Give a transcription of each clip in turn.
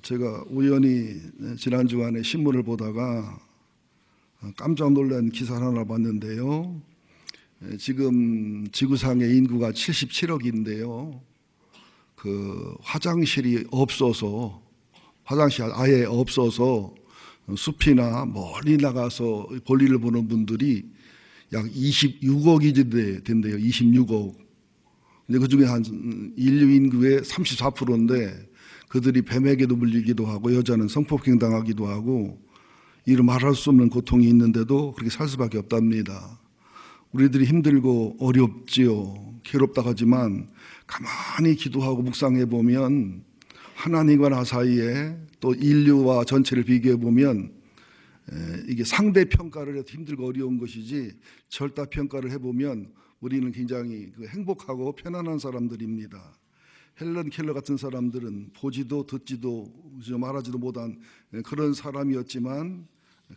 제가 우연히 지난 주간에 신문을 보다가 깜짝 놀란 기사를 하나 봤는데요. 지금 지구상의 인구가 77억인데요. 그 화장실이 없어서, 화장실 아예 없어서 숲이나 멀리 나가서 볼일을 보는 분들이 약 26억이 된대요. 26억. 근데 그 중에 한 인류 인구의 34%인데 그들이 뱀에게도 물리기도 하고 여자는 성폭행 당하기도 하고 이루 말할 수 없는 고통이 있는데도 그렇게 살 수밖에 없답니다. 우리들이 힘들고 어렵지요. 괴롭다 하지만 가만히 기도하고 묵상해 보면 하나님과 나 사이에 또 인류와 전체를 비교해 보면 이게 상대 평가를 해도 힘들고 어려운 것이지 절대 평가를 해보면 우리는 굉장히 행복하고 편안한 사람들입니다. 헬런 켈러 같은 사람들은 보지도 듣지도 말하지도 못한 그런 사람이었지만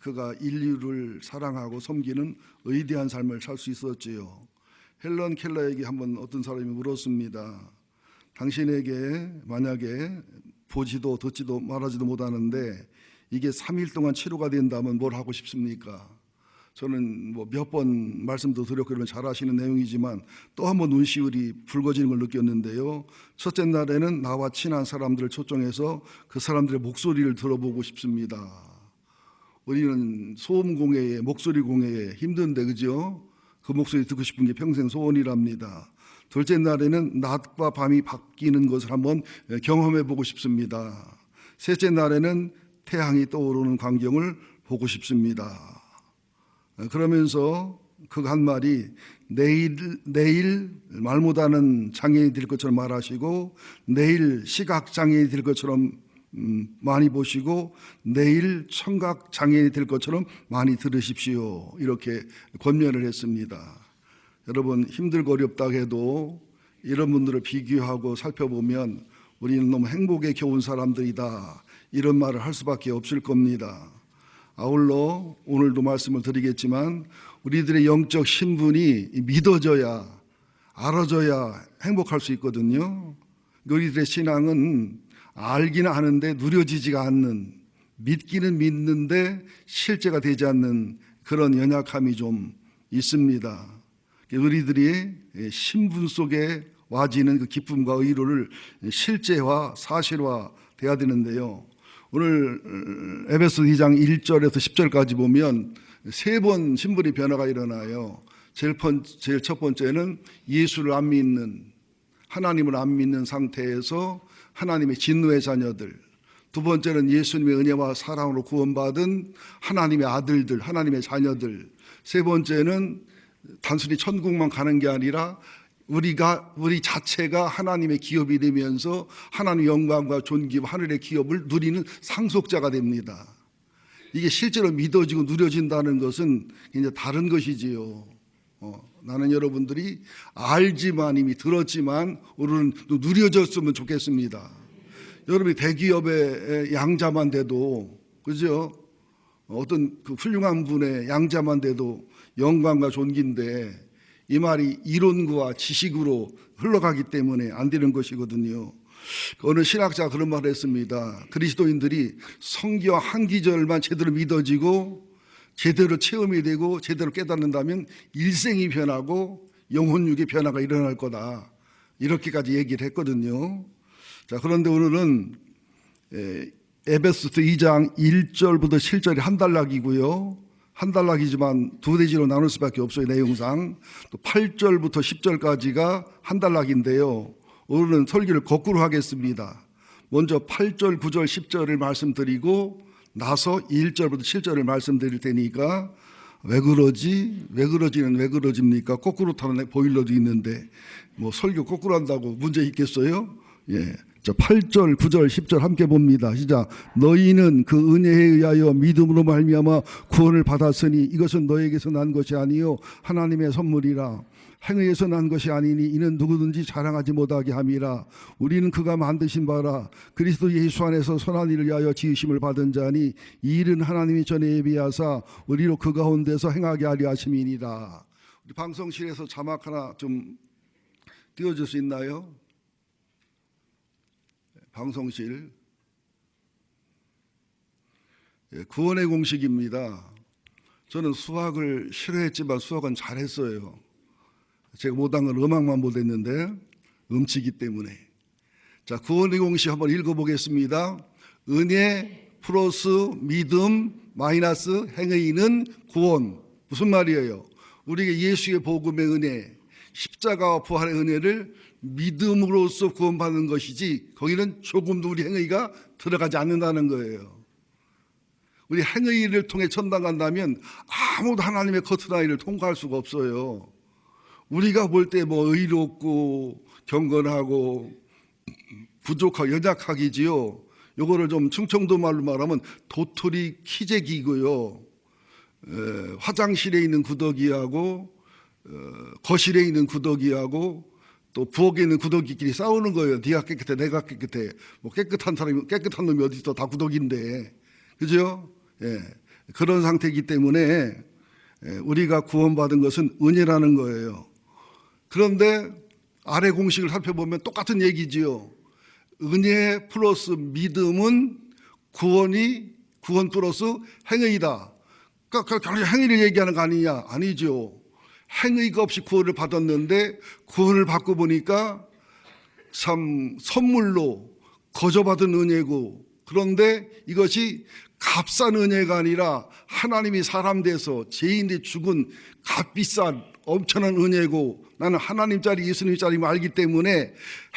그가 인류를 사랑하고 섬기는 의대한 삶을 살 수 있었지요. 헬런 켈러에게 한번 어떤 사람이 물었습니다. 당신에게 만약에 보지도 듣지도 말하지도 못하는데 이게 3일 동안 치료가 된다면 뭘 하고 싶습니까? 저는 몇 번 말씀도 드렸고 그러면 잘 아시는 내용이지만 또 한 번 눈시울이 붉어지는 걸 느꼈는데요. 첫째 날에는 나와 친한 사람들을 초청해서 그 사람들의 목소리를 들어보고 싶습니다. 우리는 소음 공해에 목소리 공해에 힘든데 그죠? 그 목소리 듣고 싶은 게 평생 소원이랍니다. 둘째 날에는 낮과 밤이 바뀌는 것을 한번 경험해 보고 싶습니다. 셋째 날에는 태양이 떠오르는 광경을 보고 싶습니다. 그러면서 그 한 말이 내일 말 못하는 장애인이 될 것처럼 말하시고 내일 시각 장애인이 될 것처럼 많이 보시고 내일 청각 장애인이 될 것처럼 많이 들으십시오. 이렇게 권면을 했습니다. 여러분 힘들고 어렵다 해도 이런 분들을 비교하고 살펴보면 우리는 너무 행복에 겨운 사람들이다. 이런 말을 할 수밖에 없을 겁니다. 아울러 오늘도 말씀을 드리겠지만 우리들의 영적 신분이 믿어져야 알아져야 행복할 수 있거든요. 우리들의 신앙은 알기는 아는데 누려지지가 않는, 믿기는 믿는데 실제가 되지 않는 그런 연약함이 좀 있습니다. 우리들이 신분 속에 와지는 그 기쁨과 의로를 실제화, 사실화 돼야 되는데요. 오늘 에베소 2장 1절에서 10절까지 보면 세 번 신분의 변화가 일어나요. 제일 첫 번째는 예수를 안 믿는, 하나님을 안 믿는 상태에서 하나님의 진노의 자녀들. 두 번째는 예수님의 은혜와 사랑으로 구원받은 하나님의 아들들, 하나님의 자녀들. 세 번째는 단순히 천국만 가는 게 아니라 우리 자체가 하나님의 기업이 되면서 하나님의 영광과 존귀와 하늘의 기업을 누리는 상속자가 됩니다. 이게 실제로 믿어지고 누려진다는 것은 이제 다른 것이지요. 나는 여러분들이 알지만 이미 들었지만 오늘은 누려졌으면 좋겠습니다. 여러분이 대기업의 양자만 돼도 그죠? 어떤 그 훌륭한 분의 양자만 돼도 영광과 존귀인데 이 말이 이론과 지식으로 흘러가기 때문에 안 되는 것이거든요. 어느 신학자가 그런 말을 했습니다. 그리스도인들이 성경 한 기절만 제대로 믿어지고 제대로 체험이 되고 제대로 깨닫는다면 일생이 변하고 영혼육의 변화가 일어날 거다. 이렇게까지 얘기를 했거든요. 자, 그런데 오늘은 에베소서 2장 1절부터 7절이 한 단락이고요. 한 단락이지만 두 대지로 나눌 수밖에 없어요. 내용상 또 8절부터 10절까지가 한 단락인데요. 오늘은 설교를 거꾸로 하겠습니다. 먼저 8절, 9절, 10절을 말씀드리고 나서 1절부터 7절을 말씀드릴 테니까 왜 그러지? 왜 그러지는 왜 그러집니까? 거꾸로 타는 보일러도 있는데 뭐 설교 거꾸로 한다고 문제 있겠어요? 예. 자, 8절, 9절, 10절 함께 봅니다. 시작. 너희는 그 은혜에 의하여 믿음으로 말미암아 구원을 받았으니 이것은 너에게서 난 것이 아니요 하나님의 선물이라. 행위에서 난 것이 아니니 이는 누구든지 자랑하지 못하게 함이라. 우리는 그가 만드신 바라 그리스도 예수 안에서 선한 일을 위하여 지으심을 받은 자니 이 일은 하나님이 전에 예비하사 우리로 그 가운데서 행하게 하려 하심이니라. 우리 방송실에서 자막 하나 좀 띄워줄 수 있나요? 방송실 구원의 공식입니다. 저는 수학을 싫어했지만 수학은 잘했어요. 제가 못한 건 음악만 못했는데 음치기 때문에. 자, 구원의 공식 한번 읽어보겠습니다. 은혜 플러스 믿음 마이너스 행위는 구원. 무슨 말이에요? 우리에게 예수의 복음의 은혜, 십자가와 부활의 은혜를 믿음으로써 구원받는 것이지 거기는 조금도 우리 행위가 들어가지 않는다는 거예요. 우리 행위를 통해 천당 간다면 아무도 하나님의 커트라인을 통과할 수가 없어요. 우리가 볼 때 뭐 의롭고 경건하고 부족하고 연약하기지요. 요거를 좀 충청도 말로 말하면 도토리 키재기고요. 화장실에 있는 구더기하고 거실에 있는 구더기하고 또 부엌에 있는 구더기끼리 싸우는 거예요. 네가 깨끗해, 내가 깨끗해. 뭐 깨끗한 사람이 깨끗한 놈이 어디 있어? 다 구더기인데, 그죠? 예, 그런 상태이기 때문에 우리가 구원받은 것은 은혜라는 거예요. 그런데 아래 공식을 살펴보면 똑같은 얘기지요. 은혜 플러스 믿음은 구원 플러스 행위다. 그러니까 결국 행위를 얘기하는 거 아니냐? 아니죠. 행위가 없이 구원을 받았는데 구원을 받고 보니까 참 선물로 거저받은 은혜고, 그런데 이것이 값싼 은혜가 아니라 하나님이 사람 돼서 죄인들이 죽은 값비싼 엄청난 은혜고, 나는 하나님짜리 예수님짜리를 알기 때문에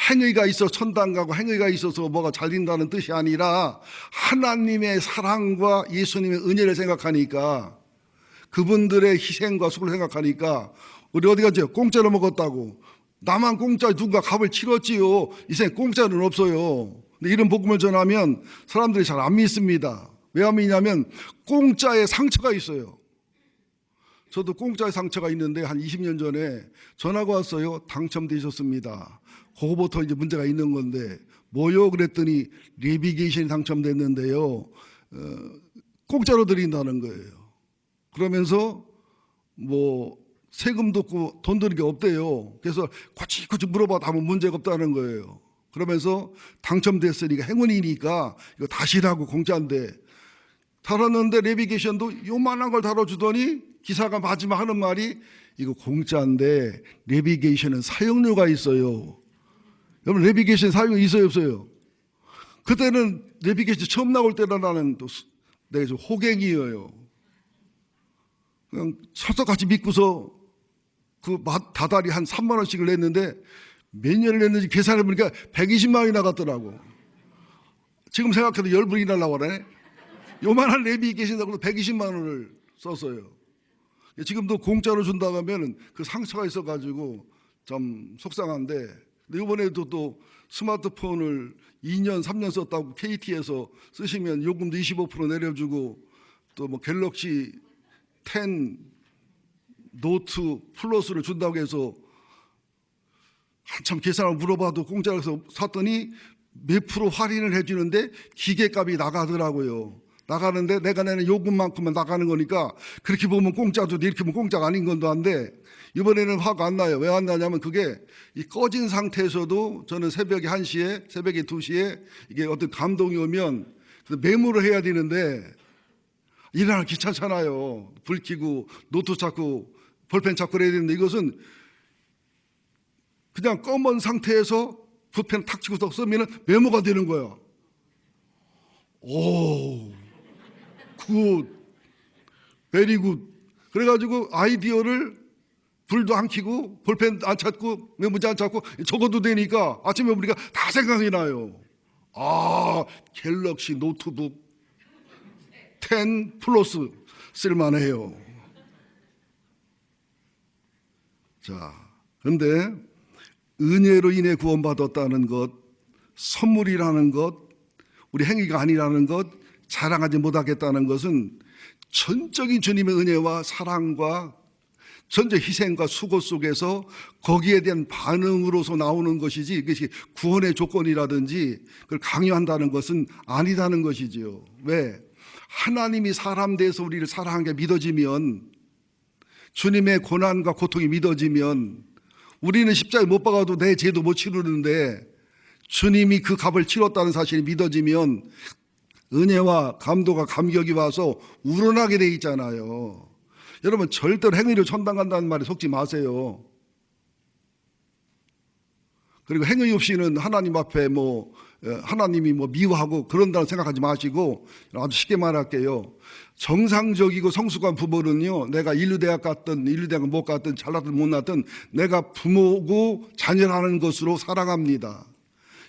행위가 있어 천당 가고 행위가 있어서 뭐가 잘 된다는 뜻이 아니라 하나님의 사랑과 예수님의 은혜를 생각하니까, 그분들의 희생과 수고를 생각하니까 우리 어디 갔죠? 공짜로 먹었다고. 나만 공짜 누군가 값을 치렀지요. 이생 공짜는 없어요. 근데 이런 복음을 전하면 사람들이 잘 안 믿습니다. 왜 안 믿냐면 공짜에 상처가 있어요. 저도 공짜에 상처가 있는데 한 20년 전에 전화가 왔어요. 당첨되셨습니다. 그거부터 이제 문제가 있는 건데 뭐요? 그랬더니 내비게이션이 당첨됐는데요. 공짜로 드린다는 거예요. 그러면서 뭐 세금도 없고 돈 드는 게 없대요. 그래서 거치거치 물어봐도 아무 문제가 없다는 거예요. 그러면서 당첨됐으니까 행운이니까 이거 다시라고 공짜인데, 달았는데 내비게이션도 요만한 걸 달아주더니 기사가 마지막 하는 말이 이거 공짜인데 내비게이션은 사용료가 있어요. 여러분 내비게이션 사용료 있어요 없어요? 그때는 내비게이션 처음 나올 때라 나는 또 내가 좀 호갱이에요. 그냥 철석같이 믿고서 그 다달이 한 3만 원씩을 냈는데 몇 년을 냈는지 계산해 보니까 120만 원이 나갔더라고. 지금 생각해도 10분이나 나와네. 요만한 내비게이션하고 120만 원을 썼어요. 지금도 공짜로 준다고 하면 그 상처가 있어가지고 좀 속상한데, 이번에도 또 스마트폰을 2년 3년 썼다고 KT에서 쓰시면 요금도 25% 내려주고, 또 뭐 갤럭시 10 노트 플러스를 준다고 해서 한참 계산을 물어봐도 공짜로 해서 샀더니 몇 프로 할인을 해주는데 기계값이 나가더라고요. 나가는데 내가 내는 요금만큼만 나가는 거니까 그렇게 보면 공짜도 이렇게 보면 공짜가 아닌 건도 한데, 이번에는 화가 안 나요. 왜 안 나냐면 그게 이 꺼진 상태에서도 저는 새벽에 1시에 새벽에 2시에 이게 어떤 감동이 오면 메모를 해야 되는데 일어나기 귀찮잖아요. 불 켜고 노트 찾고 볼펜 찾고 해야 되는데, 이것은 그냥 검은 상태에서 붓펜 탁 치고서 쓰면 메모가 되는 거야. 오, 굿, 베리 굿. 그래가지고 아이디어를 불도 안 켜고 볼펜 안 찾고 메모지 안 찾고 적어도 되니까 아침에 우리가 다 생각이 나요. 아, 갤럭시 노트북 10 플러스 쓸만해요. 자, 그런데 은혜로 인해 구원받았다는 것, 선물이라는 것, 우리 행위가 아니라는 것, 자랑하지 못하겠다는 것은 전적인 주님의 은혜와 사랑과 전적 희생과 수고 속에서 거기에 대한 반응으로서 나오는 것이지, 이것이 구원의 조건이라든지 그걸 강요한다는 것은 아니다는 것이지요. 왜? 하나님이 사람 돼서 우리를 사랑한 게 믿어지면, 주님의 고난과 고통이 믿어지면, 우리는 십자가에 못 박아도 내 죄도 못 치르는데 주님이 그 값을 치렀다는 사실이 믿어지면 은혜와 감도가 감격이 와서 우러나게 돼 있잖아요. 여러분 절대로 행위로 천당간다는 말에 속지 마세요. 그리고 행위 없이는 하나님 앞에 하나님이 미워하고 그런다고 생각하지 마시고, 아주 쉽게 말할게요. 정상적이고 성숙한 부모는요, 내가 인류대학 갔든 인류대학 못 갔든 잘났든 못났든 내가 부모고 자녀라는 것으로 사랑합니다.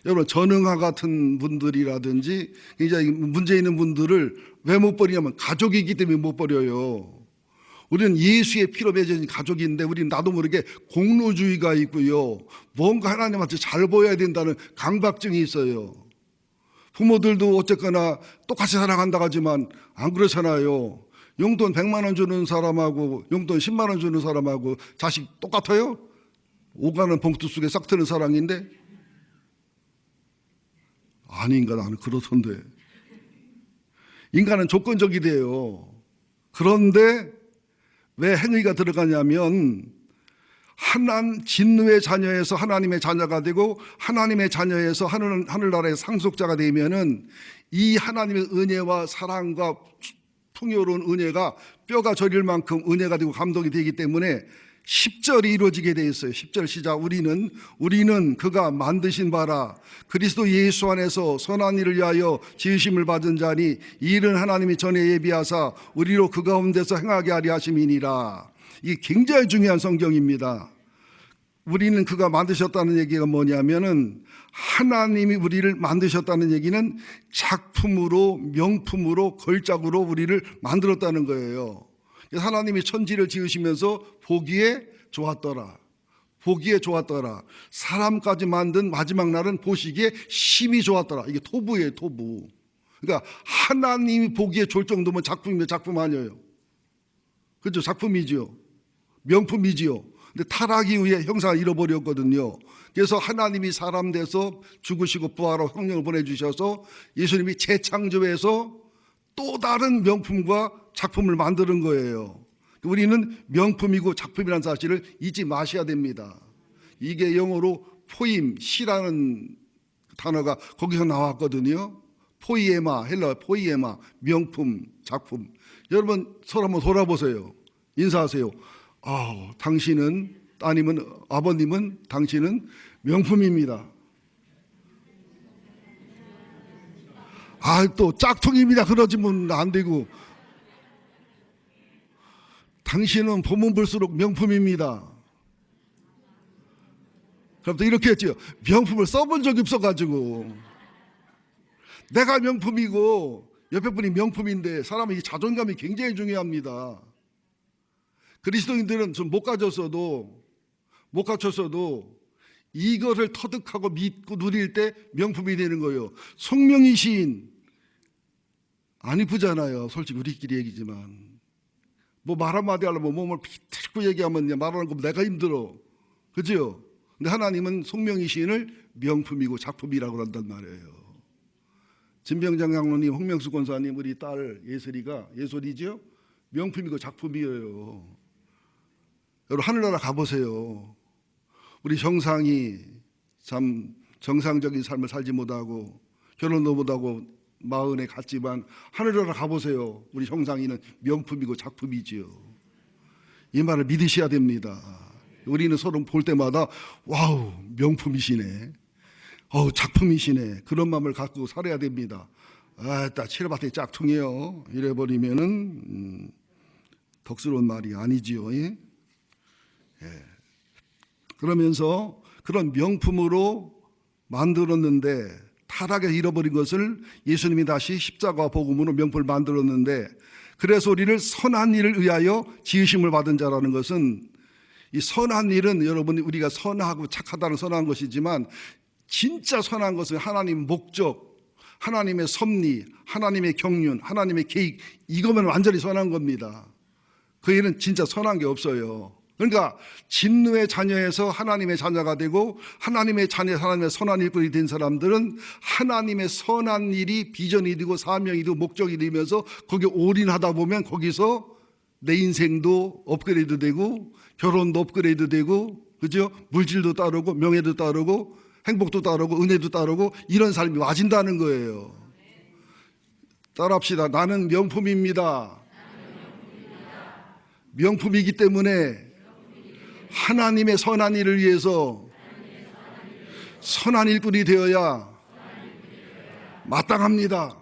여러분 전응아 같은 분들이라든지 굉장히 문제 있는 분들을 왜 못 버리냐면 가족이기 때문에 못 버려요. 우리는 예수의 피로 맺어진 가족인데 우리는 나도 모르게 공로주의가 있고요. 뭔가 하나님한테 잘 보여야 된다는 강박증이 있어요. 부모들도 어쨌거나 똑같이 사랑한다고 하지만 안 그렇잖아요. 용돈 100만 원 주는 사람하고 용돈 10만 원 주는 사람하고 자식 똑같아요? 오가는 봉투 속에 싹 트는 사랑인데? 아닌가, 나는 그렇던데. 인간은 조건적이 돼요. 그런데 왜 행위가 들어가냐면 진노의 자녀에서 하나님의 자녀가 되고 하나님의 자녀에서 하늘나라의 상속자가 되면은 이 하나님의 은혜와 사랑과 풍요로운 은혜가 뼈가 저릴 만큼 은혜가 되고 감동이 되기 때문에 10절이 이루어지게 되어 있어요. 10절 시작. 우리는 그가 만드신 바라 그리스도 예수 안에서 선한 일을 위하여 지으심을 받은 자니 이 일은 하나님이 전에 예비하사 우리로 그 가운데서 행하게 하려 하심이니라. 이게 굉장히 중요한 성경입니다. 우리는 그가 만드셨다는 얘기가 뭐냐면은 하나님이 우리를 만드셨다는 얘기는 작품으로, 명품으로, 걸작으로 우리를 만들었다는 거예요. 하나님이 천지를 지으시면서 보기에 좋았더라. 사람까지 만든 마지막 날은 보시기에 심히 좋았더라. 이게 토부예요, 토부. 그러니까 하나님이 보기에 좋을 정도면 작품이면 작품 아니에요. 그렇죠? 작품이지요. 명품이지요. 근데 타락 이후에 형상을 잃어버렸거든요. 그래서 하나님이 사람 돼서 죽으시고 부활하고 성령을 보내주셔서 예수님이 재창조해서 또 다른 명품과 작품을 만드는 거예요. 우리는 명품이고 작품이라는 사실을 잊지 마셔야 됩니다. 이게 영어로 포임, 시라는 단어가 거기서 나왔거든요. 포이에마, 헬라 포이에마, 명품, 작품. 여러분 서로 한번 돌아보세요. 인사하세요. 당신은, 따님은, 아버님은, 당신은 명품입니다. 또 짝퉁입니다. 그러지면 안 되고. 당신은 보면 볼수록 명품입니다. 그럼 또 이렇게 했죠. 명품을 써본 적이 없어가지고. 내가 명품이고 옆에 분이 명품인데 사람의 자존감이 굉장히 중요합니다. 그리스도인들은 좀 못 갖췄어도 이것을 터득하고 믿고 누릴 때 명품이 되는 거예요. 송명희 시인 안 이쁘잖아요. 솔직히 우리끼리 얘기지만. 말 한마디 하려면 몸을 비틀고 얘기하면 말하는 거 내가 힘들어. 그죠? 근데 하나님은 송명희 시인을 명품이고 작품이라고 한단 말이에요. 진병장 장로님, 홍명수 권사님, 우리 딸 예솔이죠? 명품이고 작품이에요. 여러분 하늘나라 가보세요. 우리 정상이 참 정상적인 삶을 살지 못하고 결혼도 못하고 마흔에 갔지만 하늘나라 가보세요. 우리 형상이는 명품이고 작품이지요. 이 말을 믿으셔야 됩니다. 우리는 서로 볼 때마다 와우, 명품이시네, 작품이시네, 그런 마음을 갖고 살아야 됩니다. 딱 치료밭에 짝퉁이요 이래버리면은 덕스러운 말이 아니지요. 예? 그러면서 그런 명품으로 만들었는데 타락에 잃어버린 것을 예수님이 다시 십자가 복음으로 명품을 만들었는데, 그래서 우리를 선한 일을 위하여 지으심을 받은 자라는 것은, 이 선한 일은 여러분 우리가 선하고 착하다는 선한 것이지만 진짜 선한 것은 하나님의 목적, 하나님의 섭리, 하나님의 경륜, 하나님의 계획, 이거면 완전히 선한 겁니다. 그 일은 진짜 선한 게 없어요. 그러니까 진노의 자녀에서 하나님의 자녀가 되고 하나님의 자녀, 하나님의 선한 일꾼이 된 사람들은 하나님의 선한 일이 비전이 되고 사명이 되고 목적이 되면서 거기에 올인하다 보면 거기서 내 인생도 업그레이드 되고 결혼도 업그레이드 되고, 그죠? 물질도 따르고 명예도 따르고 행복도 따르고 은혜도 따르고 이런 삶이 와진다는 거예요. 따라합시다. 나는 명품입니다. 명품이기 때문에 하나님의 선한 일을 위해서 선한 일꾼이 되어야 마땅합니다.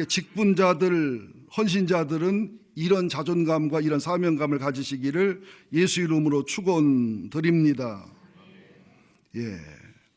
직분자들, 헌신자들은 이런 자존감과 이런 사명감을 가지시기를 예수 이름으로 축원드립니다. 예.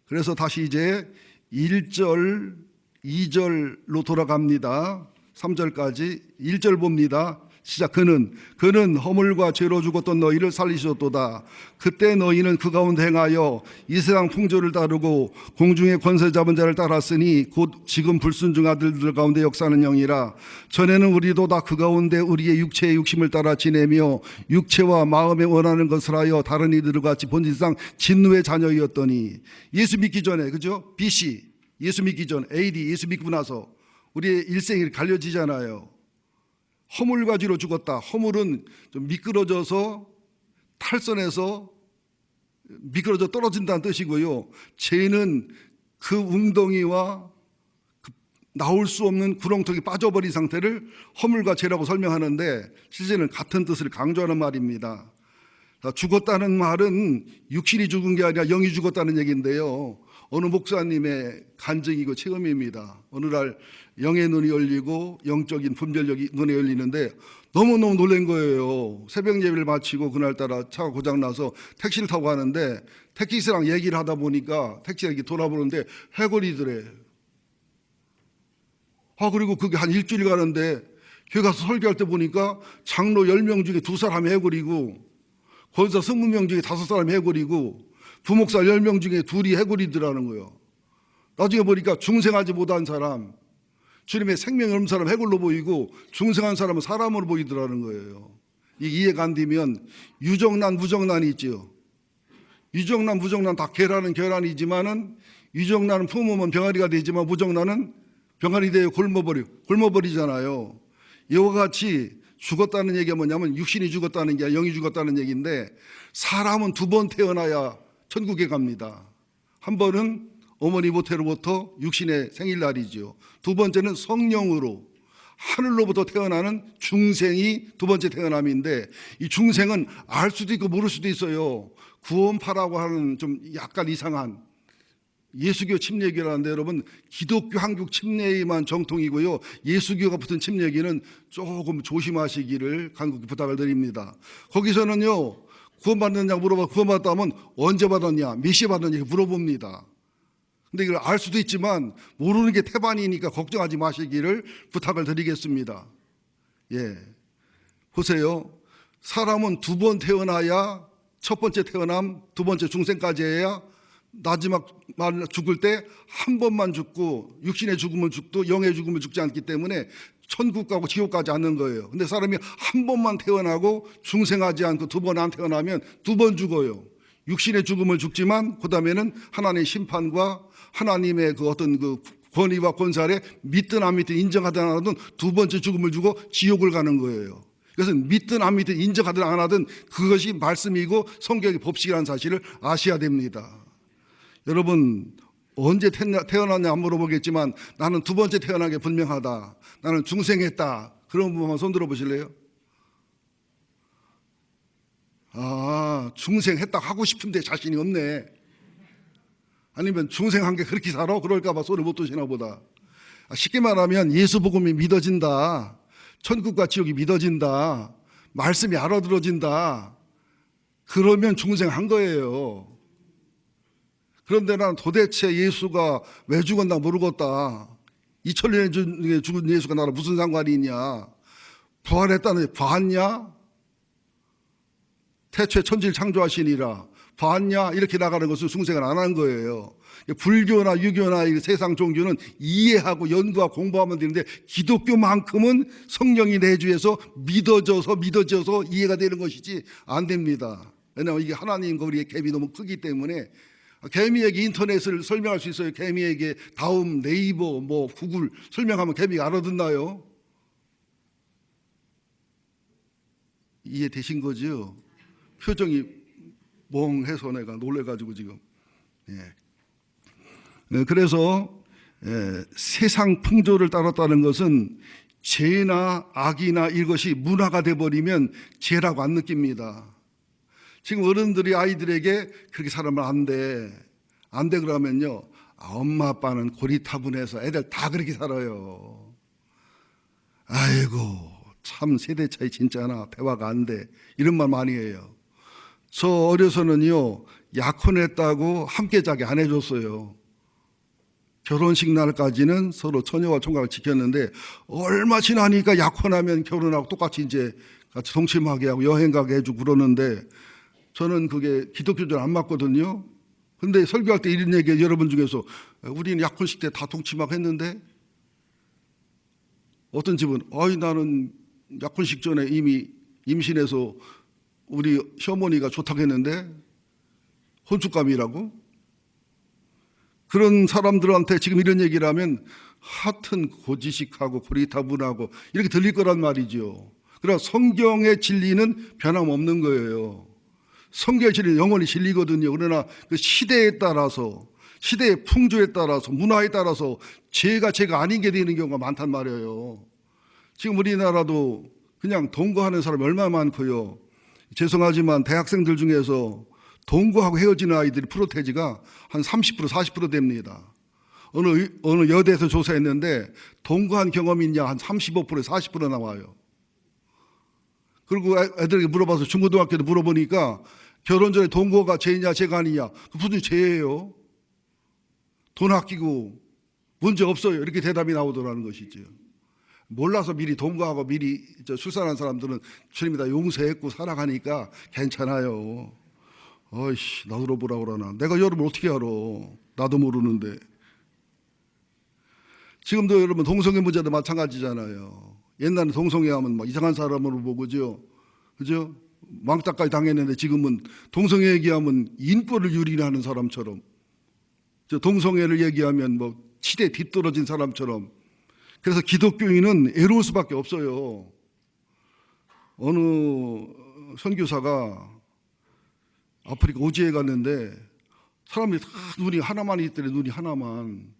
그래서 다시 이제 1절, 2절로 돌아갑니다. 3절까지 1절 봅니다. 시작. 그는 허물과 죄로 죽었던 너희를 살리셨도다. 그때 너희는 그 가운데 행하여 이 세상 풍조를 따르고 공중의 권세 잡은 자를 따랐으니 곧 지금 불순종 아들들 가운데 역사하는 영이라. 전에는 우리도 다 그 가운데 우리의 육체의 욕심을 따라 지내며 육체와 마음에 원하는 것을 하여 다른 이들과 같이 본질상 진노의 자녀이었더니. 예수 믿기 전에, 그죠? BC 예수 믿기 전, AD 예수 믿고 나서 우리의 일생이 갈려지잖아요. 허물과 죄로 죽었다. 허물은 좀 미끄러져서 탈선해서 미끄러져 떨어진다는 뜻이고요. 죄는 그 웅덩이와 나올 수 없는 구렁텅이 빠져버린 상태를 허물과 죄라고 설명하는데 실제는 같은 뜻을 강조하는 말입니다. 죽었다는 말은 육신이 죽은 게 아니라 영이 죽었다는 얘기인데요. 어느 목사님의 간증이고 체험입니다. 어느 날 영의 눈이 열리고 영적인 분별력이 눈에 열리는데 너무너무 놀란 거예요. 새벽 예배를 마치고 그날따라 차가 고장나서 택시를 타고 가는데 택시랑 얘기를 하다 보니까 택시가 이렇게 돌아보는데 해골이더래. 그리고 그게 한 일주일 가는데 교회 가서 설교할 때 보니까 장로 10명 중에 2사람이 해골이고 권사 20명 중에 5사람이 해골이고 부목사 10명 중에 2이 해골이더라는 거예요. 나중에 보니까 중생하지 못한 사람, 주님의 생명이 없는 사람 해골로 보이고 중생한 사람은 사람으로 보이더라는 거예요. 이해가 안 되면 유정란, 무정란이 있죠. 유정란, 무정란 다 계란이지만은 유정란은 품으면 병아리가 되지만 무정란은 병아리 되어 굶어버리잖아요. 이와 같이 죽었다는 얘기가 뭐냐면 육신이 죽었다는 게 아니라 영이 죽었다는 얘기인데 사람은 2번 태어나야 천국에 갑니다. 한 번은 어머니 모태로부터 육신의 생일날이죠. 2번째는 성령으로 하늘로부터 태어나는 중생이 2번째 태어남인데 이 중생은 알 수도 있고 모를 수도 있어요. 구원파라고 하는 좀 약간 이상한 예수교 침례교라는데 여러분 기독교 한국 침례만 정통이고요. 예수교가 붙은 침례교는 조금 조심하시기를 간곡히 부탁을 드립니다. 거기서는요. 구원받느냐 물어봐 구원받았다면 언제 받았냐 몇 시에 받았냐 물어봅니다. 근데 이걸 알 수도 있지만 모르는 게 태반이니까 걱정하지 마시기를 부탁을 드리겠습니다. 예, 보세요. 사람은 2번 태어나야 첫 번째 태어남 2번째 중생까지 해야 마지막 말 죽을 때 한 번만 죽고 육신의 죽음을 죽도 영의 죽음을 죽지 않기 때문에 천국 가고 지옥 가지 않는 거예요. 근데 사람이 한 번만 태어나고 중생하지 않고 2번 안 태어나면 2번 죽어요. 육신의 죽음을 죽지만 그 다음에는 하나님의 심판과 하나님의 그 어떤 그 권위와 권세 아래 믿든 안 믿든 인정하든 안 하든 2번째 죽음을 주고 지옥을 가는 거예요. 그래서 믿든 안 믿든 인정하든 안 하든 그것이 말씀이고 성경의 법칙이라는 사실을 아셔야 됩니다. 여러분 언제 태어났냐 안 물어보겠지만 나는 2번째 태어난 게 분명하다. 나는 중생했다. 그런 분만 손 들어보실래요? 중생했다고 하고 싶은데 자신이 없네. 아니면 중생한 게 그렇게 살아? 그럴까 봐 손을 못 드시나 보다. 쉽게 말하면 예수 복음이 믿어진다. 천국과 지옥이 믿어진다. 말씀이 알아들어진다. 그러면 중생한 거예요. 그런데 난 도대체 예수가 왜 죽었나 모르겠다. 2000년 전에 죽은 예수가 나랑 무슨 상관이 있냐. 부활했다는 봤냐? 태초에 천지를 창조하시니라. 봤냐? 이렇게 나가는 것을 중생은 안 한 거예요. 불교나 유교나 세상 종교는 이해하고 연구하고 공부하면 되는데 기독교만큼은 성령이 내주에서 믿어져서 이해가 되는 것이지 안 됩니다. 왜냐하면 이게 하나님과 우리의 갭이 너무 크기 때문에 개미에게 인터넷을 설명할 수 있어요. 개미에게 다음 네이버 구글 설명하면 개미가 알아듣나요? 이해되신 거죠? 표정이 멍해서 내가 놀래가지고 지금. 예. 그래서 세상 풍조를 따랐다는 것은 죄나 악이나 이것이 문화가 돼버리면 죄라고 안 느낍니다. 지금 어른들이 아이들에게 그렇게 살면 안 돼. 안 돼 그러면요. 엄마 아빠는 고리타분해서 애들 다 그렇게 살아요. 아이고 참 세대 차이 진짜나 대화가 안 돼. 이런 말 많이 해요. 저 어려서는요. 약혼했다고 함께 자기 안 해줬어요. 결혼식 날까지는 서로 처녀와 총각을 지켰는데 얼마 지나니까 약혼하면 결혼하고 똑같이 이제 같이 동침하게 하고 여행 가게 해주고 그러는데 저는 그게 기독교적으로 안 맞거든요. 근데 설교할 때 이런 얘기 여러분 중에서 우리는 약혼식 때 다 동침하고 했는데 어떤 집은 나는 약혼식 전에 이미 임신해서 우리 시어머니가 좋다고 했는데 혼축감이라고? 그런 사람들한테 지금 이런 얘기를 하면 하여튼 고지식하고 고리타분하고 이렇게 들릴 거란 말이죠. 그러나 성경의 진리는 변함없는 거예요. 성경의 진리는 영원히 진리거든요. 그러나 그 시대에 따라서 시대의 풍조에 따라서 문화에 따라서 죄가 아닌 게 되는 경우가 많단 말이에요. 지금 우리나라도 그냥 동거하는 사람이 얼마나 많고요. 죄송하지만 대학생들 중에서 동거하고 헤어지는 아이들이 프로테지가 한 30%, 40% 됩니다. 어느 여대에서 조사했는데 동거한 경험이 있냐 한 35%, 40% 나와요. 그리고 애들에게 물어봐서 중고등학교도 물어보니까 결혼 전에 동거가 죄냐 죄가 아니냐. 그 무슨 죄예요? 돈 아끼고 문제 없어요. 이렇게 대답이 나오더라는 것이죠. 몰라서 미리 동거하고 미리 출산한 사람들은 주님이 다 용서했고 살아가니까 괜찮아요. 어이씨, 나도 보라 그러나. 내가 여러분 어떻게 알아? 나도 모르는데. 지금도 여러분 동성애 문제도 마찬가지잖아요. 옛날에 동성애 하면 막 이상한 사람으로 보고죠. 그죠? 왕따까지 당했는데 지금은 동성애 얘기하면 인권을 유린하는 사람처럼, 동성애를 얘기하면 뭐 시대에 뒤떨어진 사람처럼. 그래서 기독교인은 애로울 수밖에 없어요. 어느 선교사가 아프리카 오지에 갔는데 사람들이 다 눈이 하나만 있더래. 눈이 하나만.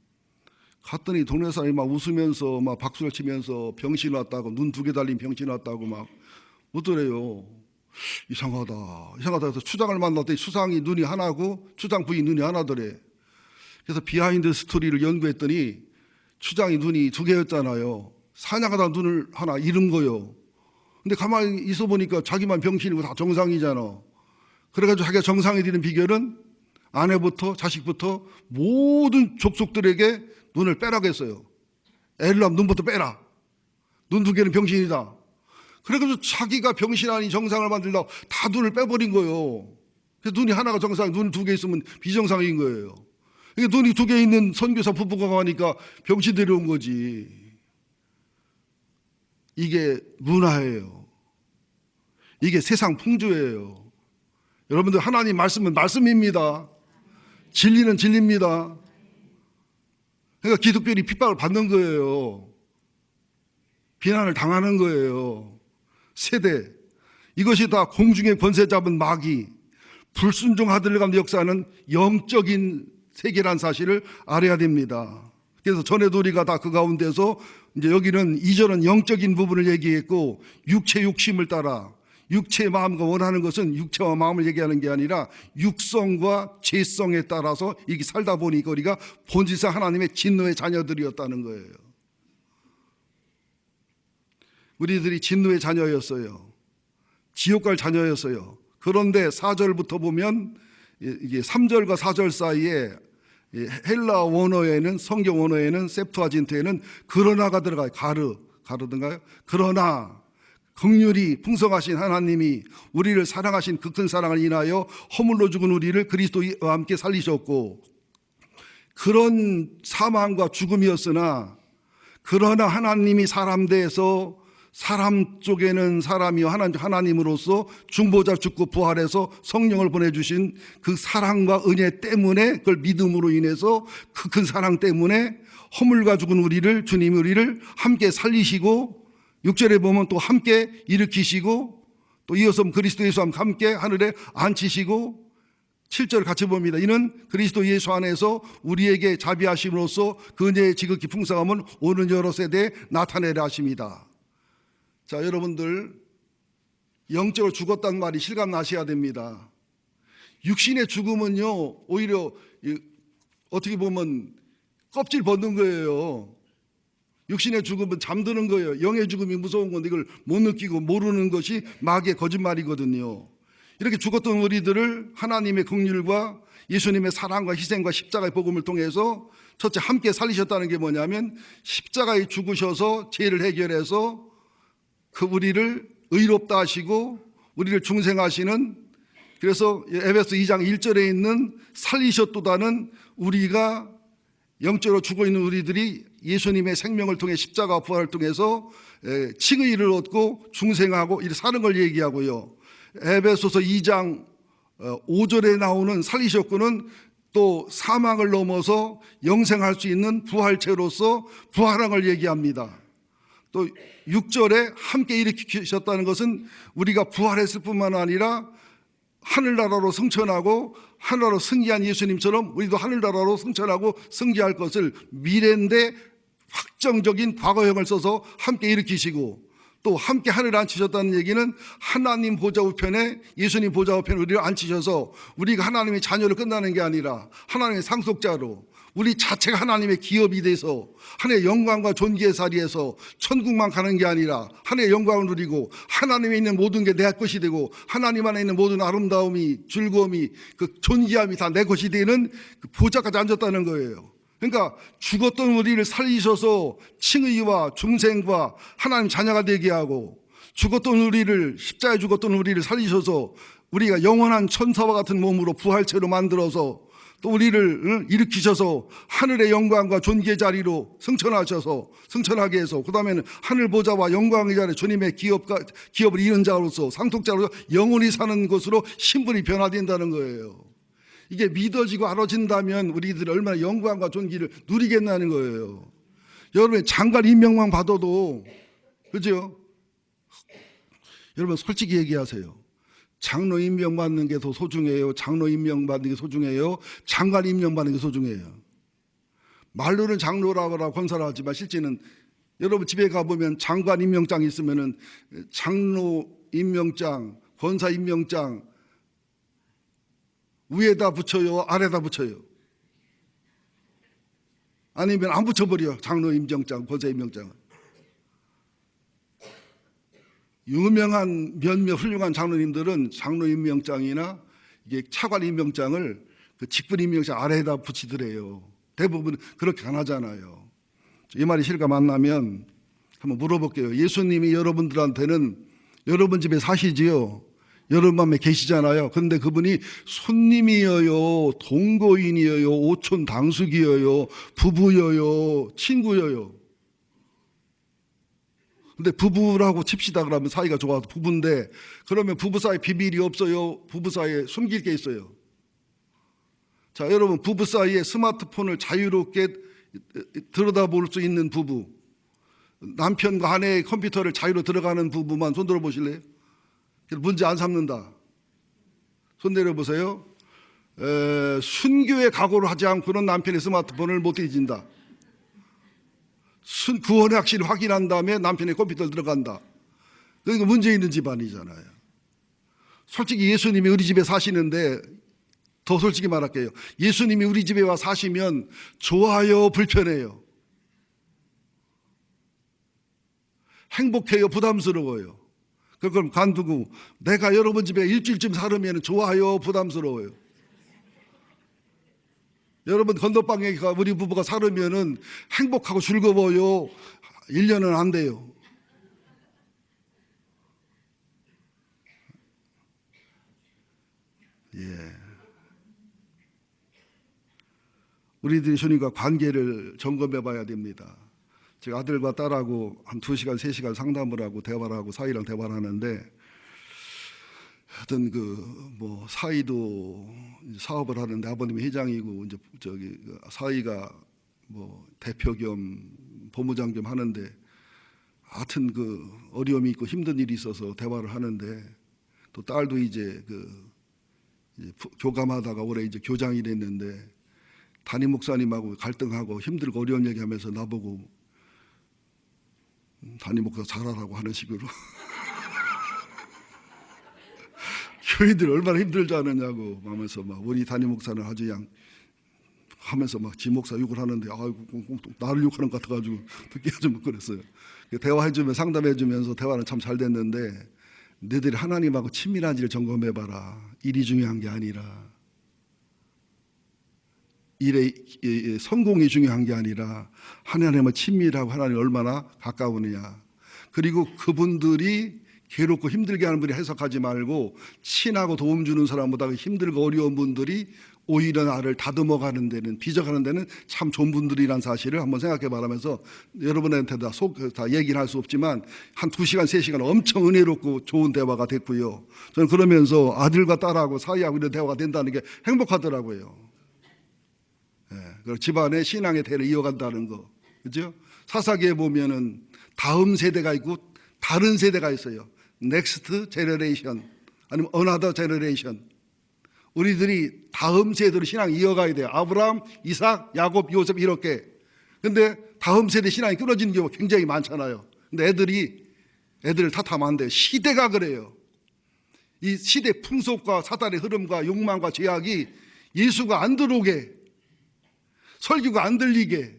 갔더니 동네 사람이 막 웃으면서 막 박수를 치면서 병신 왔다고, 눈 2개 달린 병신 왔다고 막 웃더래요. 이상하다 해서 추장을 만났더니 추장이 눈이 하나고 추장 부인 눈이 하나더래. 그래서 비하인드 스토리를 연구했더니 추장이 눈이 2개였잖아요. 사냥하다 눈을 하나 잃은 거요. 근데 가만히 있어 보니까 자기만 병신이고 다 정상이잖아. 그래가지고 자기가 정상이 되는 비결은 아내부터 자식부터 모든 족속들에게 눈을 빼라고 했어요. 애를 낳으면 눈부터 빼라. 눈 2개는 병신이다. 그래가지고 자기가 병신 아닌 정상을 만들려고 다 눈을 빼버린 거예요. 그래서 눈이 하나가 정상, 눈 2개 있으면 비정상인 거예요. 이게 눈이 2개 있는 선교사 부부가 가니까 병신 데려온 거지. 이게 문화예요. 이게 세상 풍조예요. 여러분들 하나님 말씀은 말씀입니다. 진리는 진리입니다. 그러니까 기독교인이 핍박을 받는 거예요. 비난을 당하는 거예요. 세대. 이것이 다 공중의 권세 잡은 마귀, 불순종 아들을 가운데 역사하는 영적인 세계란 사실을 알아야 됩니다. 그래서 전에도 우리가 다 그 가운데서 이제 여기는 2절은 영적인 부분을 얘기했고 육체 욕심을 따라, 육체의 마음과 원하는 것은 육체와 마음을 얘기하는 게 아니라 육성과 죄성에 따라서 이렇게 살다 보니까 우리가 본질상 하나님의 진노의 자녀들이었다는 거예요. 우리들이 진노의 자녀였어요. 지옥 갈 자녀였어요. 그런데 4절부터 보면 이게 3절과 4절 사이에 헬라 원어에는, 성경 원어에는, septuagin트에는 그러나가 들어가요. 가르든가요? 그러나 긍휼이 풍성하신 하나님이 우리를 사랑하신 그 큰 사랑을 인하여 허물로 죽은 우리를 그리스도와 함께 살리셨고, 그런 사망과 죽음이었으나 그러나 하나님이 사람 대해서 사람 쪽에는 사람이요 하나님으로서 중보자 죽고 부활해서 성령을 보내주신 그 사랑과 은혜 때문에, 그걸 믿음으로 인해서 그 큰 사랑 때문에 허물과 죽은 우리를, 주님이 우리를 함께 살리시고, 6절에 보면 또 함께 일으키시고, 또 이어서 그리스도 예수와 함께 하늘에 앉히시고, 7절 같이 봅니다. 이는 그리스도 예수 안에서 우리에게 자비하심으로써 그 은혜의 지극히 풍성함은 오는 여러 세대에 나타내려 하십니다. 자, 여러분들 영적으로 죽었다는 말이 실감나셔야 됩니다. 육신의 죽음은요, 오히려 어떻게 보면 껍질 벗는 거예요. 육신의 죽음은 잠드는 거예요. 영의 죽음이 무서운 건데 이걸 못 느끼고 모르는 것이 마귀의 거짓말이거든요. 이렇게 죽었던 우리들을 하나님의 긍휼과 예수님의 사랑과 희생과 십자가의 복음을 통해서 첫째 함께 살리셨다는 게 뭐냐면 십자가에 죽으셔서 죄를 해결해서 그 우리를 의롭다 하시고 우리를 중생하시는, 그래서 에베소 2장 1절에 있는 살리셨도다는, 우리가 영적으로 죽어 있는 우리들이 예수님의 생명을 통해 십자가 부활을 통해서 칭의를 얻고 중생하고 이렇게 사는 걸 얘기하고요. 에베소서 2장 5절에 나오는 살리셨고는 또 사망을 넘어서 영생할 수 있는 부활체로서 부활한 걸 얘기합니다. 또 6절에 함께 일으키셨다는 것은 우리가 부활했을 뿐만 아니라 하늘나라로 승천하고 하늘나라로 승리한 예수님처럼 우리도 하늘나라로 승천하고 승리할 것을 미래인데 확정적인 과거형을 써서 함께 일으키시고, 또 함께 하늘에 앉히셨다는 얘기는 하나님 보좌 우편에, 예수님 보좌 우편에 우리를 앉히셔서 우리가 하나님의 자녀로 끝나는 게 아니라 하나님의 상속자로 우리 자체가 하나님의 기업이 돼서 하나님의 영광과 존귀의 자리에서 천국만 가는 게 아니라 하나님의 영광을 누리고 하나님에 있는 모든 게 내 것이 되고 하나님 안에 있는 모든 아름다움이, 즐거움이, 그 존귀함이 다 내 것이 되는 그 보좌까지 앉았다는 거예요. 그러니까 죽었던 우리를 살리셔서 칭의와 중생과 하나님 자녀가 되게 하고, 죽었던 우리를, 십자가에 죽었던 우리를 살리셔서 우리가 영원한 천사와 같은 몸으로 부활체로 만들어서 또 우리를 일으키셔서 하늘의 영광과 존귀의 자리로 승천하게 해서 그 다음에는 하늘 보좌와 영광의 자리에 주님의 기업을 이룬 자로서 상속자로서 영원히 사는 것으로 신분이 변화된다는 거예요. 이게 믿어지고 알아진다면 우리들이 얼마나 영광과 존귀를 누리겠다는 거예요. 여러분 장관 임명만 받아도, 그죠? 여러분 솔직히 얘기하세요. 장로 임명 받는 게 더 소중해요? 장로 임명 받는 게 소중해요? 장관 임명 받는 게 소중해요? 말로는 장로라고 건설을 하지만 실제는 여러분 집에 가보면 장관 임명장 있으면은 장로 임명장, 권사 임명장 위에다 붙여요? 아래다 붙여요? 아니면 안 붙여버려? 장로 임명장, 권사 임명장을. 유명한 몇몇 훌륭한 장로님들은 장로 임명장이나 이게 차관 임명장을 그 직분 임명장 아래에다 붙이더래요. 대부분 그렇게 안 하잖아요. 이 말이 실감 안 나면 한번 물어볼게요. 예수님이 여러분들한테는 여러분 집에 사시지요? 여러분 맘에 계시잖아요. 그런데 그분이 손님이여요, 동거인이여요, 오촌 당숙이여요, 부부여요, 친구여요. 근데 부부라고 칩시다. 그러면 사이가 좋아서 부부인데, 그러면 부부 사이 비밀이 없어요? 부부 사이에 숨길 게 있어요? 자, 여러분 부부 사이에 스마트폰을 자유롭게 들여다볼 수 있는 부부, 남편과 아내의 컴퓨터를 자유로 들어가는 부부만 손 들어보실래요? 문제 안 삼는다. 손 내려보세요. 순교의 각오를 하지 않고는 남편의 스마트폰을 못 뒤진다. 구원의 확신을 확인한 다음에 남편의 컴퓨터를 들어간다. 그러니까 문제 있는 집안이잖아요. 솔직히 예수님이 우리 집에 사시는데, 더 솔직히 말할게요. 예수님이 우리 집에 와 사시면 좋아요, 불편해요? 행복해요, 부담스러워요? 그걸 간두고 내가 여러분 집에 일주일쯤 살으면 좋아요, 부담스러워요? 여러분 건너방에 우리 부부가 살으면은 행복하고 즐거워요? 1년은 안 돼요. 예. 우리들이 주님과 관계를 점검해 봐야 됩니다. 제가 아들과 딸하고 한 2시간, 3시간 상담을 하고 대화를 하고 사이랑 대화를 하는데, 하여튼 사이도 사업을 하는데 아버님이 회장이고 이제 사이가 대표 겸 본부장 겸 하는데, 하여튼 어려움이 있고 힘든 일이 있어서 대화를 하는데, 또 딸도 이제 교감하다가 올해 이제 교장이 됐는데 담임 목사님하고 갈등하고 힘들고 어려운 얘기하면서 나보고 담임 목사 잘하라고 하는 식으로 교인들 얼마나 힘들지 않느냐고 하면서 막 우리 담임 목사는 아주 그냥 하면서 막 지 목사 욕을 하는데 아이고 나를 욕하는 것 같아가지고 듣기가 좀 그랬어요. 대화해주면 상담해주면서 대화는 참 잘 됐는데 너희들이 하나님하고 친밀한지를 점검해봐라. 일이 중요한 게 아니라 일의 성공이 중요한 게 아니라 하나님과 친밀하고 하나님 얼마나 가까우느냐. 그리고 그분들이 괴롭고 힘들게 하는 분이 해석하지 말고 친하고 도움 주는 사람보다 힘들고 어려운 분들이 오히려 나를 다듬어가는 데는 빚어가는 데는 참 좋은 분들이란 사실을 한번 생각해 바라면서 여러분한테 다 얘기는 할 수 없지만 한 2시간 3시간 엄청 은혜롭고 좋은 대화가 됐고요. 저는 그러면서 아들과 딸하고 사이하고 이런 대화가 된다는 게 행복하더라고요. 그리고 집안의 신앙의 대를 이어간다는 거, 그죠? 사사기에 보면은 다음 세대가 있고 다른 세대가 있어요. 넥스트 제너레이션 아니면 어나더 제너레이션. 우리들이 다음 세대로 신앙 이어가야 돼요. 아브라함, 이삭, 야곱, 요셉 이렇게. 근데 다음 세대 신앙이 끊어지는 경우가 굉장히 많잖아요. 근데 애들을 탓하면 안 돼요. 시대가 그래요. 이 시대 풍속과 사단의 흐름과 욕망과 죄악이 예수가 안 들어오게, 설교가 안 들리게,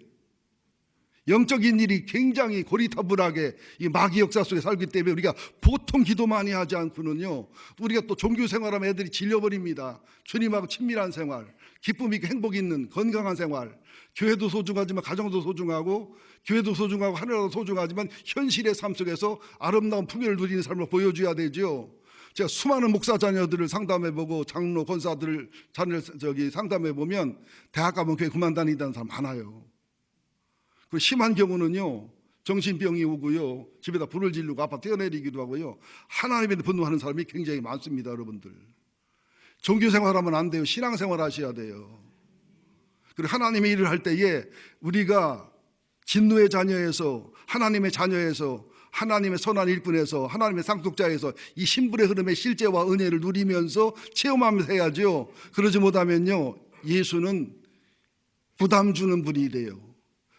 영적인 일이 굉장히 고리타분하게 이 마귀 역사 속에 살기 때문에 우리가 보통 기도 많이 하지 않고는요, 우리가 또 종교 생활하면 애들이 질려버립니다. 주님하고 친밀한 생활, 기쁨 있고 행복 있는 건강한 생활, 교회도 소중하지만 가정도 소중하고, 교회도 소중하고 하늘도 소중하지만 현실의 삶 속에서 아름다운 풍요를 누리는 삶을 보여줘야 되죠. 제가 수많은 목사 자녀들을 상담해보고 장로 권사들을 자녀를 상담해보면 대학 가면 교회 그만 다니다는 사람 많아요. 그 심한 경우는요, 정신병이 오고요, 집에다 불을 지르고 아파 뛰어내리기도 하고요, 하나님에 분노하는 사람이 굉장히 많습니다. 여러분들 종교 생활하면 안 돼요. 신앙 생활 하셔야 돼요. 그리고 하나님의 일을 할 때에 우리가 진노의 자녀에서 하나님의 자녀에서 하나님의 선한 일꾼에서 하나님의 상속자에서 이 신불의 흐름의 실제와 은혜를 누리면서 체험하면서 해야죠. 그러지 못하면요, 예수는 부담 주는 분이 돼요.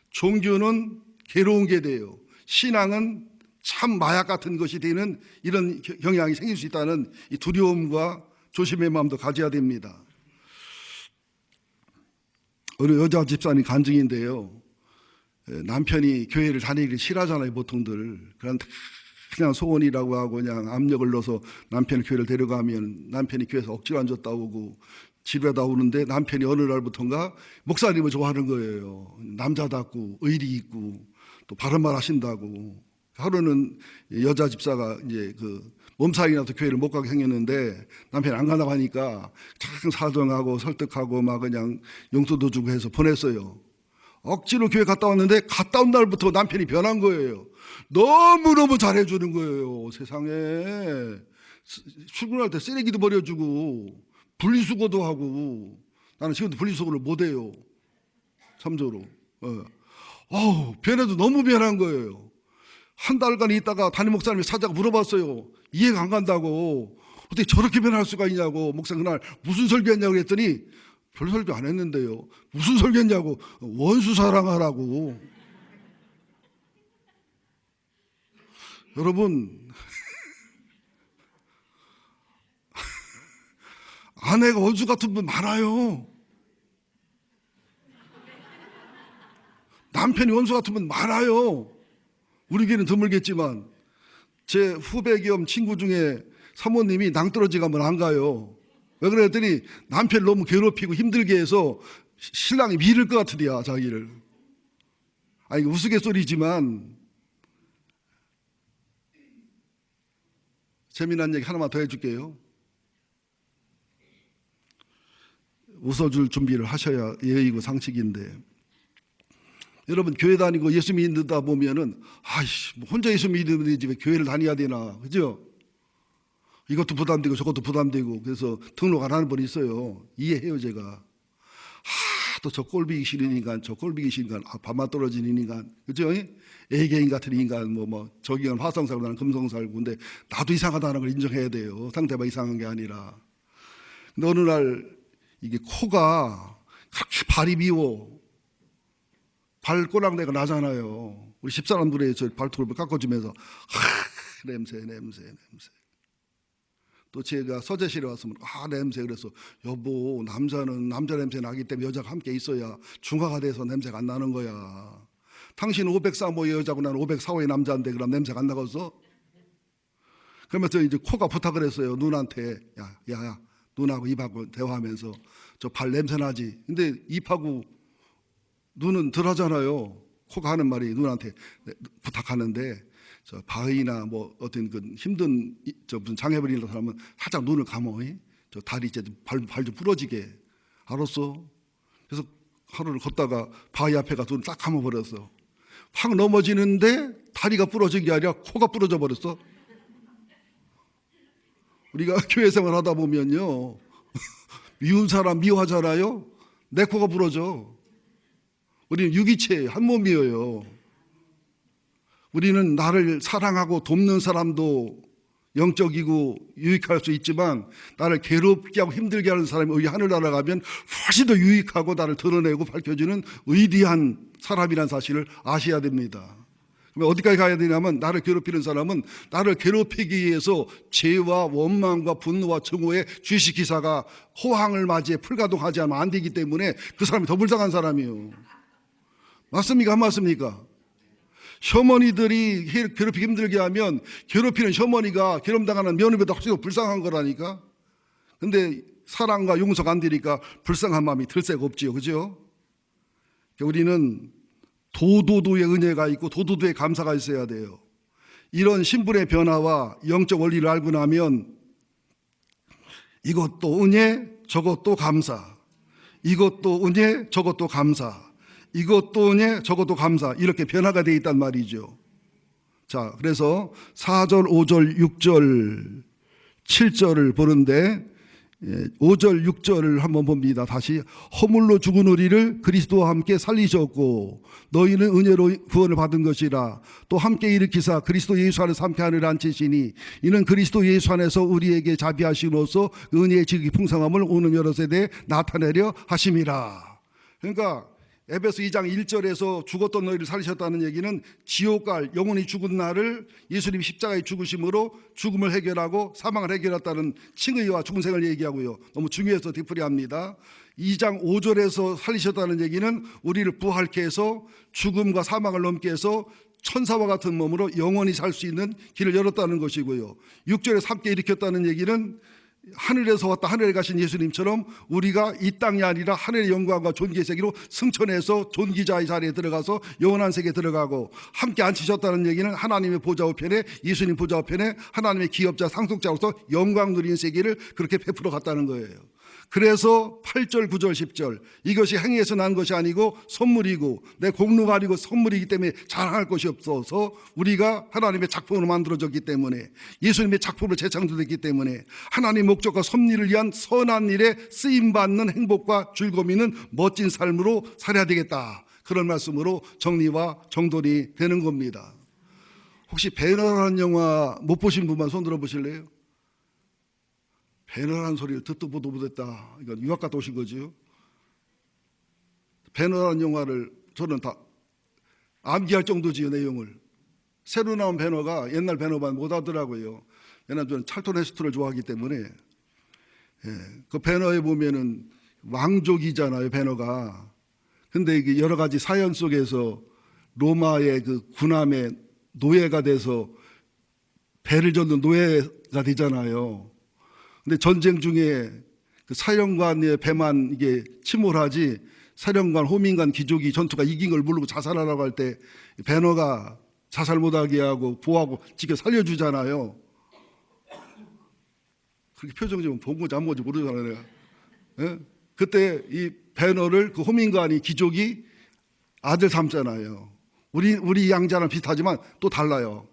종교는 괴로운 게 돼요. 신앙은 참 마약 같은 것이 되는 이런 경향이 생길 수 있다는 이 두려움과 조심의 마음도 가져야 됩니다. 어느 여자 집사님 간증인데요, 남편이 교회를 다니기를 싫어하잖아요, 보통들. 그냥 소원이라고 하고 그냥 압력을 넣어서 남편을 교회를 데려가면 남편이 교회에서 억지로 앉았다 오고 집에다 오는데 남편이 어느 날부터인가 목사님을 좋아하는 거예요. 남자답고 의리 있고 또 바른 말 하신다고. 하루는 여자 집사가 이제 몸살이 나서 교회를 못 가게 생겼는데 남편이 안 가나 하니까 참 사정하고 설득하고 막 그냥 용서도 주고 해서 보냈어요. 억지로 교회 갔다 왔는데 갔다 온 날부터 남편이 변한 거예요. 너무너무 잘해주는 거예요. 세상에. 출근할 때 쓰레기도 버려주고 분리수거도 하고. 나는 지금도 분리수거를 못해요. 참조로. 변해도 너무 변한 거예요. 한 달간 있다가 담임 목사님이 찾아가 물어봤어요. 이해가 안 간다고. 어떻게 저렇게 변할 수가 있냐고. 목사 그날 무슨 설교했냐고 그랬더니 별 설교 안 했는데요. 무슨 설교했냐고. 원수 사랑하라고. 여러분, 아내가 원수 같은 분 많아요. 남편이 원수 같은 분 많아요. 우리 교회는 드물겠지만 제 후배 겸 친구 중에 사모님이 낭떠러지 가면 안 가요. 왜 그랬더니 남편을 너무 괴롭히고 힘들게 해서 신랑이 밀을 것 같으랴, 자기를. 아니, 우스갯소리지만 재미난 얘기 하나만 더 해줄게요. 웃어줄 준비를 하셔야 예의고 상식인데, 여러분 교회 다니고 예수 믿는다 보면은 혼자 예수 믿으면 되지 왜 교회를 다녀야 되나, 그죠? 이것도 부담되고 저것도 부담되고 그래서 등록 안 하는 분이 있어요. 이해해요, 제가. 또 저 꼴보기 싫은 인간, 저 꼴보기 싫은 인간, 밥맛 떨어지는 인간, 그죠? 애개인 같은 인간, 저기는 화성 살고 나는 금성 살고. 근데 나도 이상하다는 걸 인정해야 돼요. 상대방 이상한 게 아니라. 근데 어느 날 이게 코가 그렇게 발이 미워. 발꼬락내가 나잖아요. 우리 집사람들의 저 발톱을 깎아주면서 냄새. 또 제가 서재실에 왔으면 냄새. 그래서 여보, 남자는 남자 냄새 나기 때문에 여자가 함께 있어야 중화가 돼서 냄새가 안 나는 거야. 당신은 503호의 여자고 나는 504호의 남자인데 그럼 냄새가 안 나겠어? 그러면서 이제 코가 부탁을 했어요. 눈한테. 야, 눈하고 입하고 대화하면서 저 발 냄새 나지. 근데 입하고 눈은 덜 하잖아요. 코가 하는 말이 눈한테 부탁하는데, 저 바위나 뭐 어떤 그 힘든 저 무슨 장애물이 있는 사람은 살짝 눈을 감어. 저 다리 이제 발 좀 부러지게. 알았어. 그래서 하루를 걷다가 바위 앞에 가서 눈을 딱 감아버렸어. 확 넘어지는데 다리가 부러진 게 아니라 코가 부러져 버렸어. 우리가 교회 생활 하다 보면요. 미운 사람 미워하잖아요. 내 코가 부러져. 우리는 유기체예요. 한 몸이에요. 우리는 나를 사랑하고 돕는 사람도 영적이고 유익할 수 있지만 나를 괴롭게 하고 힘들게 하는 사람이 우리 하늘나라 가면 훨씬 더 유익하고 나를 드러내고 밝혀주는 위대한 사람이라는 사실을 아셔야 됩니다. 그럼 어디까지 가야 되냐면 나를 괴롭히는 사람은 나를 괴롭히기 위해서 죄와 원망과 분노와 증오의 주식기사가 호황을 맞이해 풀가동하지 않으면 안 되기 때문에 그 사람이 더 불쌍한 사람이에요. 맞습니까? 안 맞습니까? 셔머니들이 괴롭히기 힘들게 하면 괴롭히는 셔머니가 괴롭당하는 며느리보다 훨씬 더 불쌍한 거라니까. 근데 사랑과 용서가 안 되니까 불쌍한 마음이 들 새가 없지요. 그죠? 우리는 도도도의 은혜가 있고 도도도의 감사가 있어야 돼요. 이런 신분의 변화와 영적 원리를 알고 나면 이것도 은혜, 저것도 감사. 이것도 은혜, 저것도 감사. 이것도 은혜, 저것도 감사. 이렇게 변화가 되어 있단 말이죠. 자, 그래서 4절, 5절, 6절, 7절을 보는데 5절, 6절을 한번 봅니다. 다시. 허물로 죽은 우리를 그리스도와 함께 살리셨고 너희는 은혜로 구원을 받은 것이라. 또 함께 일으키사 그리스도 예수 안에서 함께 하늘 앉히시니 이는 그리스도 예수 안에서 우리에게 자비하심으로써 그 은혜의 지극히 풍성함을 오는 여러 세대에 나타내려 하심이라. 그러니까 에베소 2장 1절에서 죽었던 너희를 살리셨다는 얘기는 지옥 갈 영원히 죽은 나를 예수님이 십자가에 죽으심으로 죽음을 해결하고 사망을 해결했다는 칭의와 중생을 얘기하고요. 너무 중요해서 뒤풀이합니다. 2장 5절에서 살리셨다는 얘기는 우리를 부활케 해서 죽음과 사망을 넘게 해서 천사와 같은 몸으로 영원히 살 수 있는 길을 열었다는 것이고요. 6절에서 함께 일으켰다는 얘기는 하늘에서 왔다 하늘에 가신 예수님처럼 우리가 이 땅이 아니라 하늘의 영광과 존귀의 세계로 승천해서 존귀자의 자리에 들어가서 영원한 세계에 들어가고 함께 앉히셨다는 얘기는 하나님의 보좌 우편에 예수님 보좌 우편에 하나님의 기업자 상속자로서 영광 누리는 세계를 그렇게 베풀어 갔다는 거예요. 그래서 8절, 9절, 10절 이것이 행위에서 난 것이 아니고 선물이고 내 공로가 아니고 선물이기 때문에 자랑할 것이 없어서 우리가 하나님의 작품으로 만들어졌기 때문에 예수님의 작품으로 재창조됐기 때문에 하나님의 목적과 섭리를 위한 선한 일에 쓰임받는 행복과 즐거움이는 멋진 삶으로 살아야 되겠다. 그런 말씀으로 정리와 정돈이 되는 겁니다. 혹시 배너라는 영화 못 보신 분만 손 들어 보실래요? 배너라는 소리를 듣도 보도 못했다. 이건 유학 갔다 오신 거지요. 배너라는 영화를 저는 다 암기할 정도지요, 내용을. 새로 나온 배너가 옛날 배너만 못 하더라고요. 왜냐하면 저는 찰턴 헤스트를 좋아하기 때문에. 그 배너에 보면은 왕족이잖아요, 배너가. 근데 이게 여러 가지 사연 속에서 로마의 그 군함의 노예가 돼서 배를 젓는 노예가 되잖아요. 근데 전쟁 중에 그 사령관의 배만 이게 침몰하지 사령관, 호민관, 귀족이 전투가 이긴 걸 모르고 자살하라고 할 때 배너가 자살 못하게 하고 보호하고 지켜 살려주잖아요. 그렇게 표정 좀 본 건지 안 본지 모르잖아요, 내가. 예? 그때 이 배너를 그 호민관이 귀족이 아들 삼잖아요. 우리 양자랑 비슷하지만 또 달라요.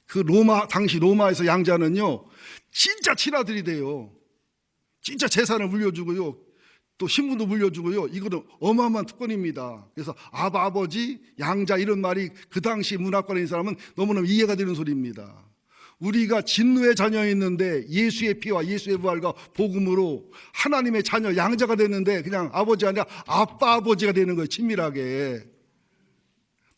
그 당시 로마에서 양자는요, 진짜 친아들이 돼요. 진짜 재산을 물려주고요. 또 신분도 물려주고요. 이거는 어마어마한 특권입니다. 그래서 아버지, 양자 이런 말이 그 당시 문화권에 있는 사람은 너무너무 이해가 되는 소리입니다. 우리가 진노의 자녀였는데 예수의 피와 예수의 부활과 복음으로 하나님의 자녀 양자가 됐는데 그냥 아버지 아니라 아빠 아버지가 되는 거예요. 친밀하게.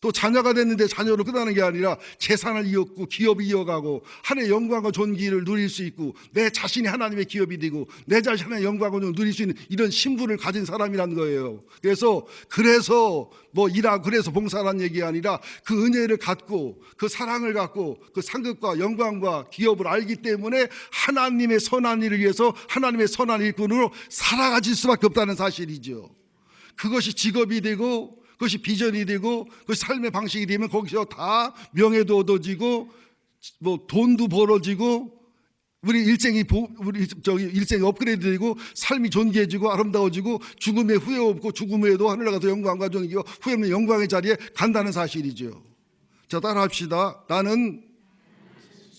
또 자녀가 됐는데 자녀로 끝나는 게 아니라 재산을 이었고 기업을 이어가고 하나님의 영광과 존귀를 누릴 수 있고 내 자신이 하나님의 기업이 되고 내 자신이 하나님의 영광과 존귀를 누릴 수 있는 이런 신분을 가진 사람이라는 거예요. 그래서 뭐 일하고 그래서 봉사라는 얘기 아니라 그 은혜를 갖고 그 사랑을 갖고 그 상급과 영광과 기업을 알기 때문에 하나님의 선한 일을 위해서 하나님의 선한 일꾼으로 살아가질 수밖에 없다는 사실이죠. 그것이 직업이 되고 그것이 비전이 되고 그것이 삶의 방식이 되면 거기서 다 명예도 얻어지고 뭐 돈도 벌어지고 우리 일생이 업그레이드 되고 삶이 존귀해지고 아름다워지고 죽음에 후회 없고 죽음 후에도 하늘에 가서 영광과 존귀와 후회 없는 영광의 자리에 간다는 사실이죠. 자, 따라합시다. 나는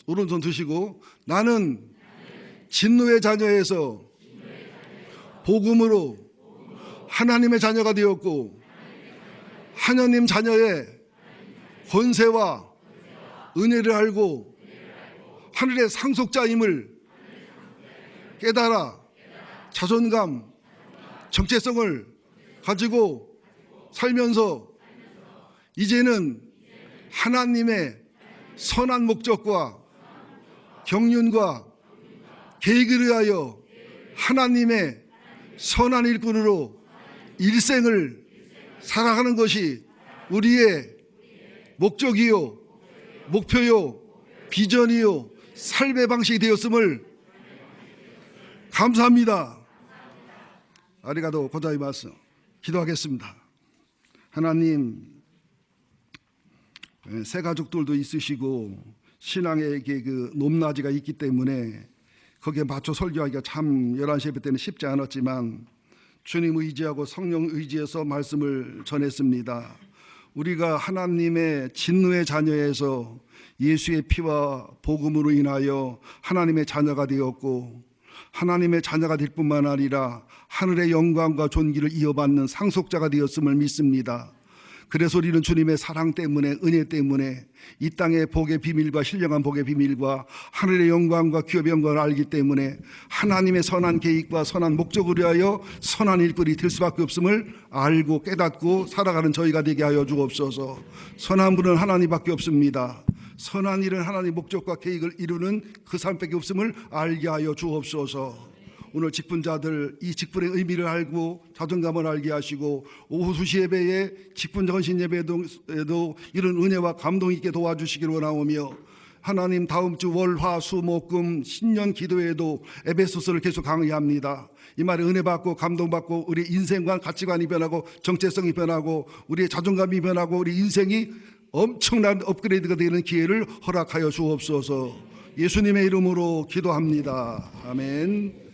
오른손 드시고 나는 진노의 자녀에서 복음으로 하나님의 자녀가 되었고 하나님 자녀의 권세와 은혜를 알고 하늘의 상속자임을 깨달아 자존감, 정체성을 가지고 살면서 이제는 하나님의 선한 목적과 경륜과 계획을 위하여 하나님의 선한 일꾼으로 일생을 살아가는 것이 우리의 목적이요, 목표요, 비전이요, 삶의 방식이 되었음을 감사합니다. 아리가도 고자이마스. 기도하겠습니다. 하나님, 새 가족들도 있으시고 신앙의 그 높낮이가 있기 때문에 거기에 맞춰 설교하기가 참 11시 예배 때는 쉽지 않았지만 주님 의지하고 성령 의지해서 말씀을 전했습니다. 우리가 하나님의 진노의 자녀에서 예수의 피와 복음으로 인하여 하나님의 자녀가 되었고 하나님의 자녀가 될 뿐만 아니라 하늘의 영광과 존귀를 이어받는 상속자가 되었음을 믿습니다. 그래서 우리는 주님의 사랑 때문에 은혜 때문에 이 땅의 복의 비밀과 신령한 복의 비밀과 하늘의 영광과 기업의 영광을 알기 때문에 하나님의 선한 계획과 선한 목적을 위하여 선한 일꾼이 될 수밖에 없음을 알고 깨닫고 살아가는 저희가 되게 하여 주옵소서. 선한 분은 하나님밖에 없습니다. 선한 일은 하나님의 목적과 계획을 이루는 그 사람밖에 없음을 알게 하여 주옵소서. 오늘 직분자들 이 직분의 의미를 알고 자존감을 알게 하시고 오후 2시 예배에 직분 전신 예배에도 이런 은혜와 감동 있게 도와주시기를 원하오며 하나님 다음 주 월, 화, 수, 목, 금 신년 기도에도 에베소서를 계속 강의합니다. 이 말에 은혜 받고 감동 받고 우리 인생관 가치관이 변하고 정체성이 변하고 우리의 자존감이 변하고 우리 인생이 엄청난 업그레이드가 되는 기회를 허락하여 주옵소서. 예수님의 이름으로 기도합니다. 아멘.